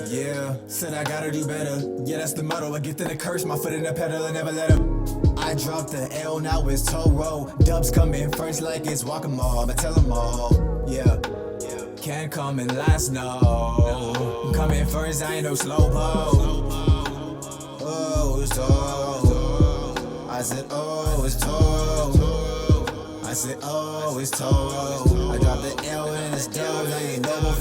Yeah, said I gotta do better. Yeah, that's the motto. A gift and a curse, my foot in the pedal, I never let up. I dropped the L, now it's toll roll. Dubs come in first like it's walk-em-all. I'ma tell them all, yeah. Can't come in last, no. Come in first, I ain't no slowpoke. Oh, it's toll. I said, oh, it's toll. I said, oh, it's toll. I dropped the L and it's dubs, I ain't no more.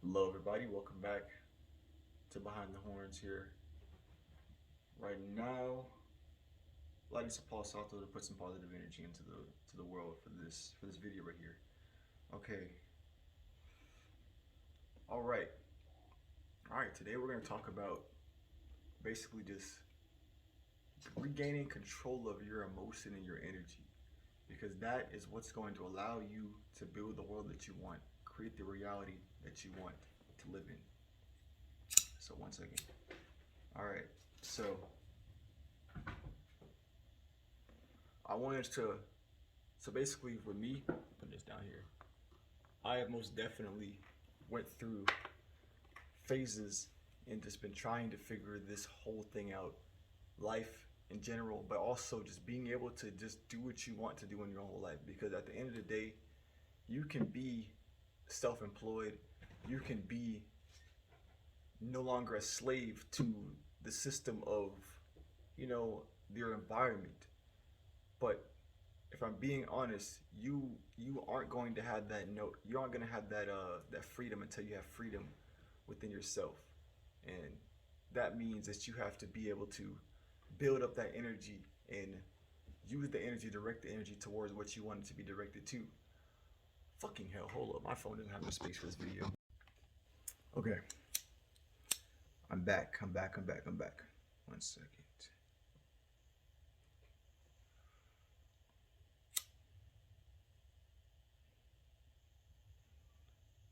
Hello everybody, welcome back to Behind the Horns here. Right now, lighting some Paul Salto to put some positive energy into the world for this video right here. Okay. Alright, today we're gonna talk about basically just regaining control of your emotion and your energy. Because that is what's going to allow you to build the world that you want, create the reality that you want to live in. So 1 second. All right, so I wanted to, so basically for me, put this down here, I have most definitely went through phases and just been trying to figure this whole thing out, life in general, but also just being able to just do what you want to do in your whole life. Because at the end of the day, you can be self-employed, you can be no longer a slave to the system of, your environment. But if I'm being honest, you aren't going to have you aren't going to have that freedom until you have freedom within yourself. And that means that you have to be able to build up that energy and use the energy, direct the energy towards what you want it to be directed to. Fucking hell, hold up, my phone doesn't have no space for this video. Okay, I'm back. 1 second.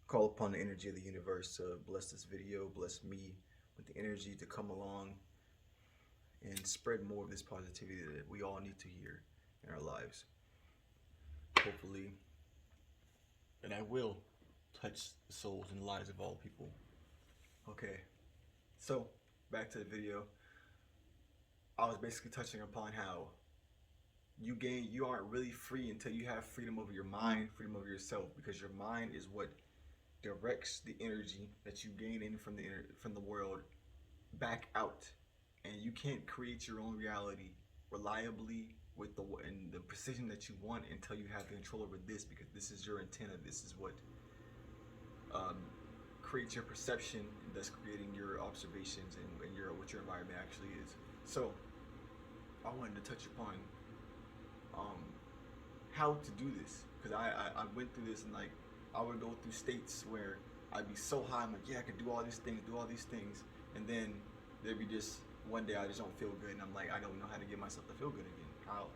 Call upon the energy of the universe to bless this video, bless me with the energy to come along and spread more of this positivity that we all need to hear in our lives. Hopefully, and I will touch the souls and lives of all people. Okay, so back to the video. I was basically touching upon how you aren't really free until you have freedom over your mind, freedom over yourself, because your mind is what directs the energy that you gain in from the world back out. And you can't create your own reality reliably with the precision that you want until you have control over this, because this is your antenna. This is what creates your perception, and thus creating your observations and what your environment actually is. So I wanted to touch upon how to do this, because I went through this, and like I would go through states where I'd be so high, I'm like, yeah, I could do all these things, and then there'd be just one day I just don't feel good, and I'm like, I don't know how to get myself to feel good again. How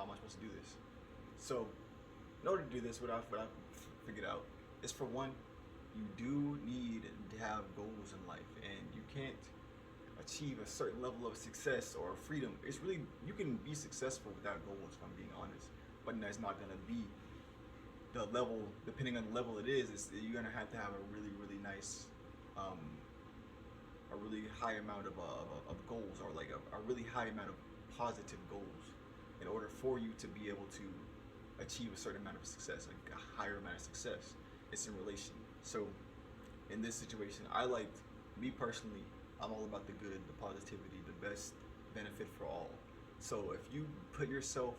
am I supposed to do this? So in order to do this, what I figured out is, for one, you do need to have goals in life, and you can't achieve a certain level of success or freedom. It's really, you can be successful without goals, if I'm being honest, but that's not going to be the level. Depending on the level it is, you're going to have a really, really nice, a really high amount of goals, or like a really high amount of positive goals, in order for you to be able to achieve a certain amount of success, like a higher amount of success. It's in relation. So in this situation, me personally, I'm all about the good, the positivity, the best benefit for all. So if you put yourself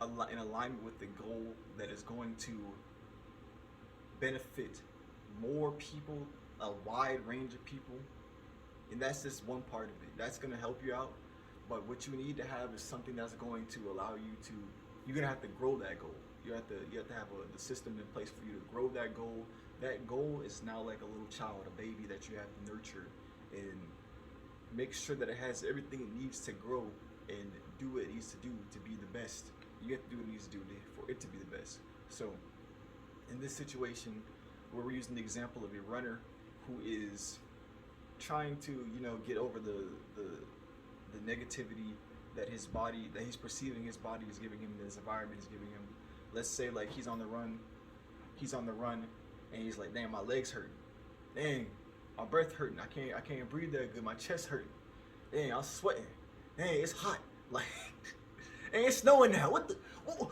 in alignment with the goal that is going to benefit more people, a wide range of people, and that's just one part of it, that's going to help you out. But what you need to have is something that's going to allow you to, you're going to have to grow that goal. You have to have the system in place for you to grow that goal. That goal is now like a little child, a baby that you have to nurture and make sure that it has everything it needs to grow and do what it needs to do to be the best. You have to do what it needs to do for it to be the best. So in this situation, where we're using the example of a runner who is trying to, get over the negativity that he's perceiving his body is giving him, this environment is giving him. Let's say like he's on the run he's on the run, and he's like, damn, my legs hurting. Dang, my breath hurting. I can't breathe that good. My chest hurting. Dang, I'm sweating. Dang, it's hot. Like, and it's snowing now. What the? Ooh.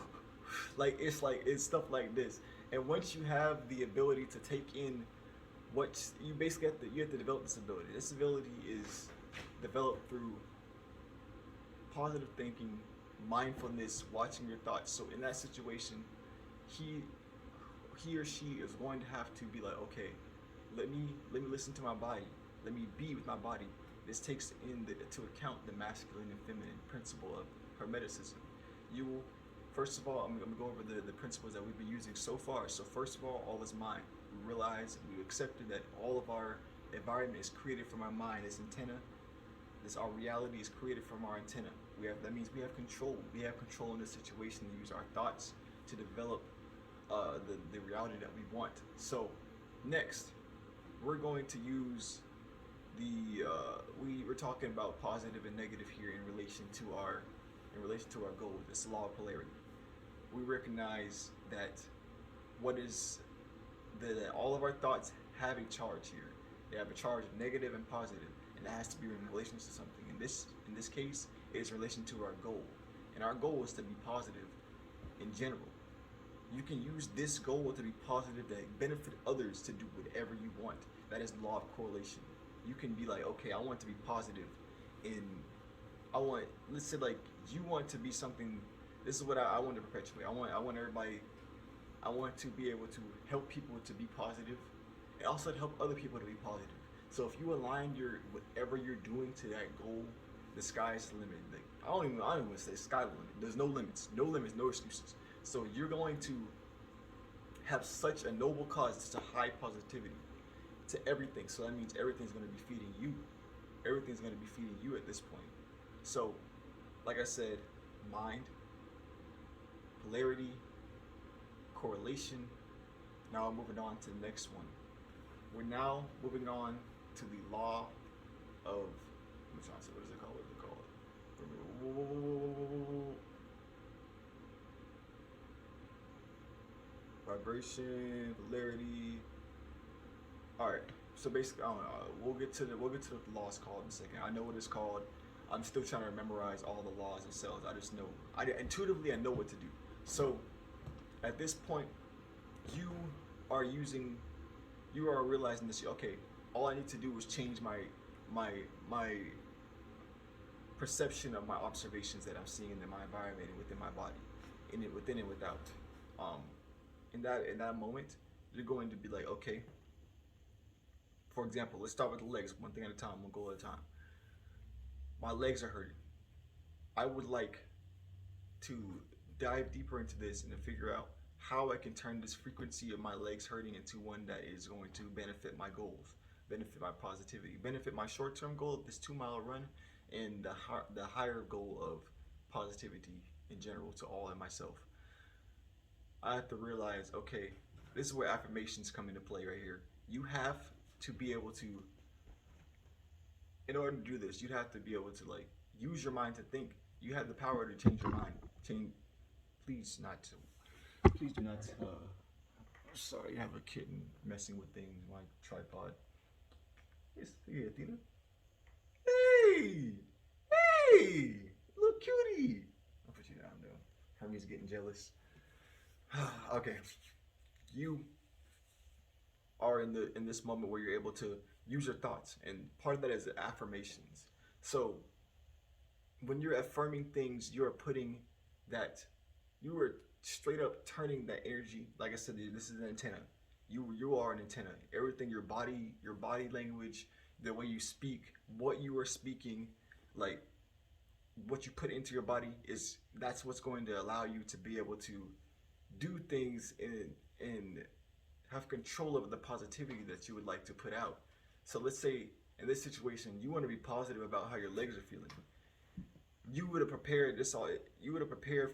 Like it's stuff like this. And once you have the ability to take in what you basically have to develop this ability. This ability is developed through positive thinking, mindfulness, watching your thoughts. So in that situation, he or she is going to have to be like, okay, let me listen to my body. Let me be with my body. This takes to account the masculine and feminine principle of hermeticism. You will, first of all, I'm gonna go over the principles that we've been using so far. So first of all is mind. We realize, we accepted that all of our environment is created from our mind. This antenna, our reality is created from our antenna. That means we have control. We have control in this situation to use our thoughts to develop the reality that we want. So next, we're going to use we're talking about positive and negative here in relation to our goal, this law of polarity. We recognize that that all of our thoughts have a charge here. They have a charge of negative and positive, and it has to be in relation to something. In this case, it is in relation to our goal, and our goal is to be positive in general. You can use this goal to be positive that benefit others to do whatever you want. That is the law of correlation. You can be like, okay, I want to be positive let's say like you want to be something. This is what I want to perpetuate. I want to be able to help people to be positive and also to help other people to be positive. So if you align whatever you're doing to that goal, the sky's the limit. Like, I don't even want to say sky limit. There's no limits, no excuses. So you're going to have such a noble cause, such a high positivity to everything. So that means everything's going to be feeding you. Everything's going to be feeding you at this point. So, like I said, mind, polarity, correlation. Now I'm moving on to the next one. We're now moving on to the law of, I'm trying to say, what is it called? Vibration, polarity. All right. So basically, I don't know, we'll get to what the law is called in a second. I know what it's called. I'm still trying to memorize all the laws themselves. I just know, intuitively I know what to do. So at this point, you are realizing this. Okay, all I need to do is change my perception of my observations that I'm seeing in my environment and within my body, within and without. In that moment, you're going to be like, okay. For example, let's start with the legs, one thing at a time, one goal at a time. My legs are hurting. I would like to dive deeper into this and to figure out how I can turn this frequency of my legs hurting into one that is going to benefit my goals, benefit my positivity, benefit my short-term goal of this 2-mile run, and the higher goal of positivity in general to all and myself. I have to realize, okay, this is where affirmations come into play right here. You have to be able to, in order to do this, you'd have to be able to like use your mind to think. You have the power to change your mind. Please do not. Sorry, I have a kitten messing with things. My tripod. Yes, yeah, Athena. Hey, little cutie. I'll put you down though. Hermes getting jealous. Okay, you are in this moment where you're able to use your thoughts, and part of that is affirmations. So when you're affirming things, you are straight up turning that energy. Like I said, this is an antenna. You are an antenna. Everything, your body language, the way you speak, what you are speaking, like what you put into your body, that's what's going to allow you to be able to do things and have control over the positivity that you would like to put out. So let's say in this situation, you want to be positive about how your legs are feeling. You would have prepared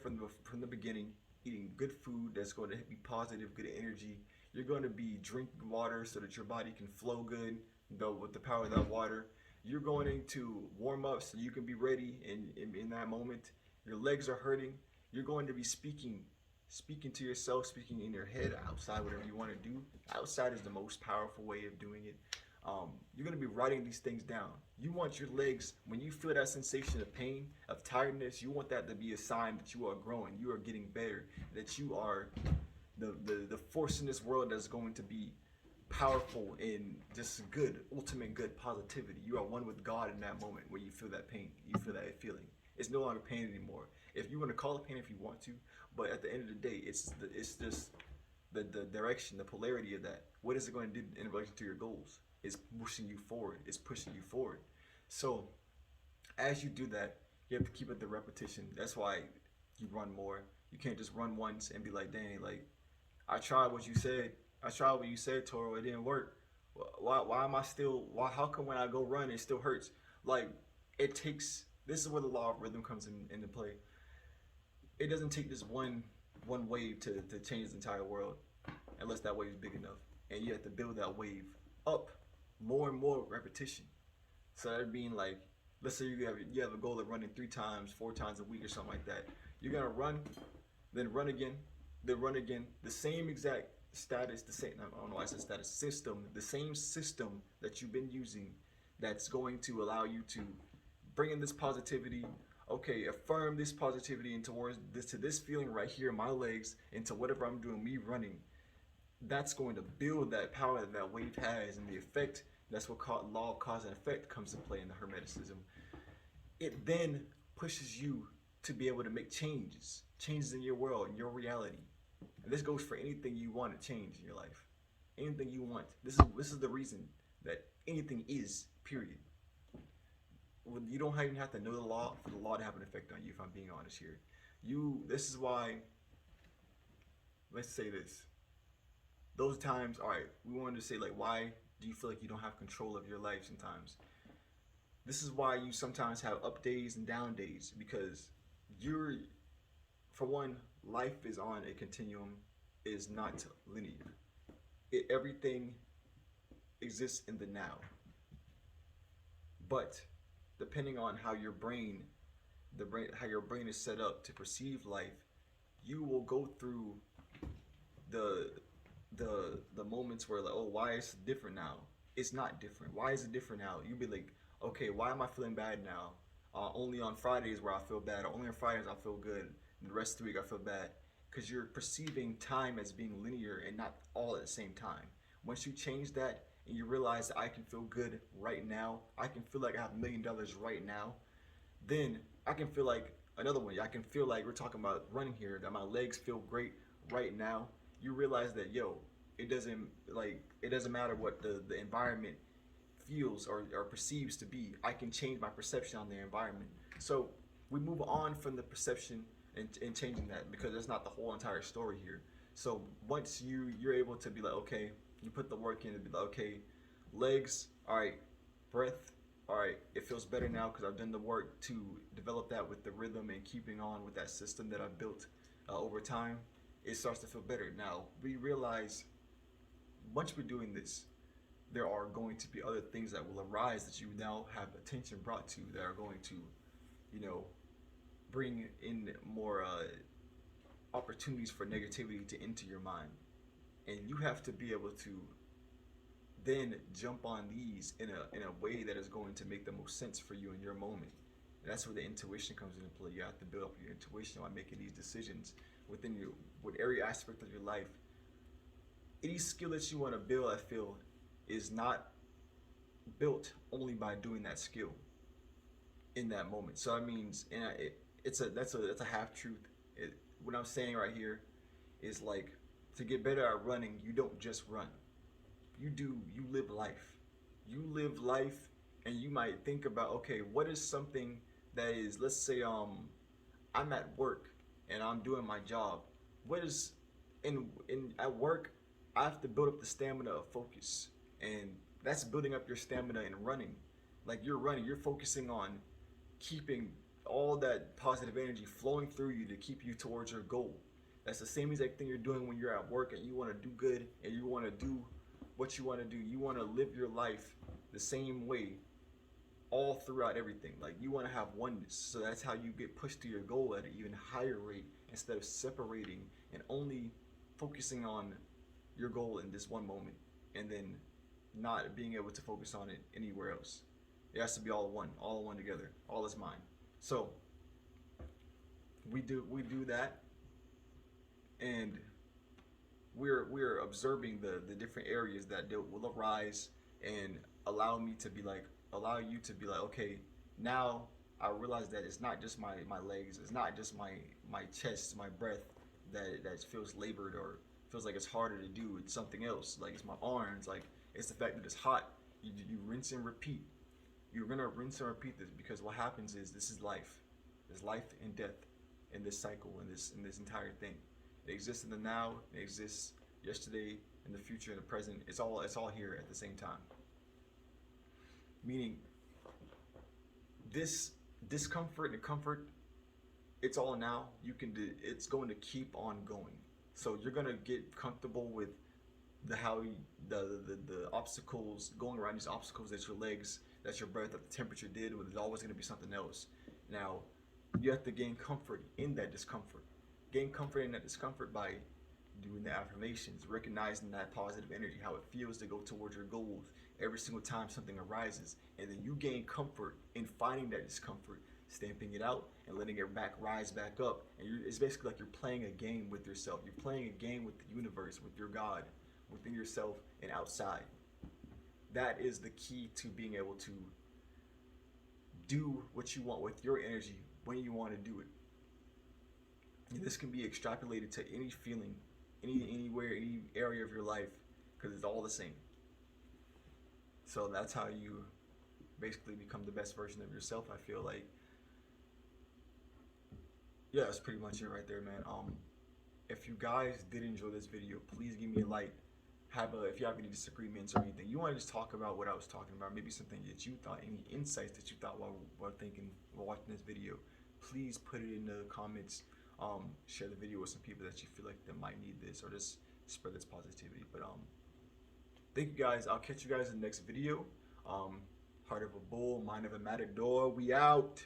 from the beginning, eating good food that's going to be positive, good energy. You're going to be drinking water so that your body can flow good, though with the power of that water. You're going to warm up so you can be ready in that moment. Your legs are hurting. You're going to be speaking speaking to yourself, speaking in your head, outside, whatever you want to do. Outside is the most powerful way of doing it. You're going to be writing these things down. You want your legs, when you feel that sensation of pain, of tiredness, you want that to be a sign that you are growing, you are getting better, that you are the force in this world that's going to be powerful in just good, ultimate good positivity. You are one with God in that moment when you feel that pain, you feel that feeling. It's no longer pain anymore. If you want to call it pain if you want to, but at the end of the day, it's just the direction, the polarity of that. What is it going to do in relation to your goals? It's pushing you forward. It's pushing you forward. So as you do that, you have to keep it the repetition. That's why you run more. You can't just run once and be like, dang, like I tried what you said. I tried what you said, Toro. It didn't work. Why am I still? Why? How come when I go run it still hurts? Like it takes. This is where the law of rhythm comes into play. It doesn't take this one wave to change the entire world, unless that wave is big enough, and you have to build that wave up more and more repetition. So that being like, let's say you have a goal of running 3 times, 4 times a week or something like that. You're gonna run, then run again, then run again. The same exact status, the same, I don't know why I said status, system, the same system that you've been using that's going to allow you to bring in this positivity. Okay, affirm this positivity and towards this, to this feeling right here in my legs, into whatever I'm doing, me running. That's going to build that power that that wave has, and the effect. That's what law of cause and effect comes into play in the Hermeticism. It then pushes you to be able to make changes in your world, in your reality. And this goes for anything you want to change in your life, anything you want. This is the reason that anything is. Period. Well, you don't even have to know the law for the law to have an effect on you. If I'm being honest here, This is why. Let's say this. Those times, all right. We wanted to say like, why do you feel like you don't have control of your life sometimes? This is why you sometimes have up days and down days, because for one, life is on a continuum, is not linear. Everything exists in the now. But depending on how your brain is set up to perceive life, you will go through the moments where like, oh, why is it different now? It's not different. Why is it different now? You'll be like, okay, why am I feeling bad now? Only on Fridays where I feel bad, or only on Fridays I feel good, and the rest of the week I feel bad. Because you're perceiving time as being linear and not all at the same time. Once you change that and you realize that I can feel good right now, I can feel like I have $1 million right now, then I can feel like another one. I can feel like we're talking about running here, that my legs feel great right now. You realize that, it doesn't matter what the environment feels or perceives to be. I can change my perception on the environment. So we move on from the perception and changing that, because that's not the whole entire story here. So once you're able to be like, okay, you put the work in and be like, okay, legs, all right, breath, all right, it feels better now because I've done the work to develop that with the rhythm and keeping on with that system that I've built over time. It starts to feel better. Now we realize once we're doing this, there are going to be other things that will arise that you now have attention brought to, that are going to, bring in more opportunities for negativity to enter your mind. And you have to be able to then jump on these in a way that is going to make the most sense for you in your moment. And that's where the intuition comes into play. You have to build up your intuition while making these decisions within with every aspect of your life. Any skill that you want to build, I feel, is not built only by doing that skill in that moment. So that means, and that's a half truth. What I'm saying right here is like, to get better at running, you don't just run. You live life. You live life, and you might think about, okay, what is something that is, let's say I'm at work and I'm doing my job. What is at work, I have to build up the stamina of focus, and that's building up your stamina in running. Like you're running, you're focusing on keeping all that positive energy flowing through you to keep you towards your goal. That's the same exact thing you're doing when you're at work and you want to do good and you want to do what you want to do. You want to live your life the same way all throughout everything. Like you want to have oneness. So that's how you get pushed to your goal at an even higher rate instead of separating and only focusing on your goal in this one moment and then not being able to focus on it anywhere else. It has to be all one together. All is mine. So we do that, and we're observing the different areas that will arise and allow you to be like, okay, now I realize that it's not just my legs, it's not just my chest, my breath that feels labored or feels like it's harder to do. It's something else, like it's my arms, like it's the fact that it's hot. You rinse and repeat. You're gonna rinse and repeat this, because what happens is, this is life. There's life and death in this cycle, in this entire thing. It exists in the now, it exists yesterday, in the future, in the present. It's all here at the same time. Meaning, this discomfort and comfort, it's all now. You can do. It's going to keep on going. So you're gonna get comfortable with the obstacles, going around these obstacles, that your legs, that your breath, that the temperature did. But there's always gonna be something else. Now, you have to gain comfort in that discomfort. Gain comfort in that discomfort by doing the affirmations, recognizing that positive energy, how it feels to go towards your goals every single time something arises. And then you gain comfort in finding that discomfort, stamping it out, and letting it rise back up. And it's basically like you're playing a game with yourself. You're playing a game with the universe, with your God, within yourself and outside. That is the key to being able to do what you want with your energy when you want to do it. And this can be extrapolated to any feeling, anywhere, any area of your life, because it's all the same. So that's how you basically become the best version of yourself, I feel like. Yeah, that's pretty much it right there, man. If you guys did enjoy this video, please give me a like. If you have any disagreements or anything, you want to just talk about what I was talking about, maybe something that you thought, any insights that you thought while watching this video, please put it in the comments. Share the video with some people that you feel like that might need this, or just spread this positivity. But thank you guys. I'll catch you guys in the next video. Heart of a bull, mind of a matador. We out.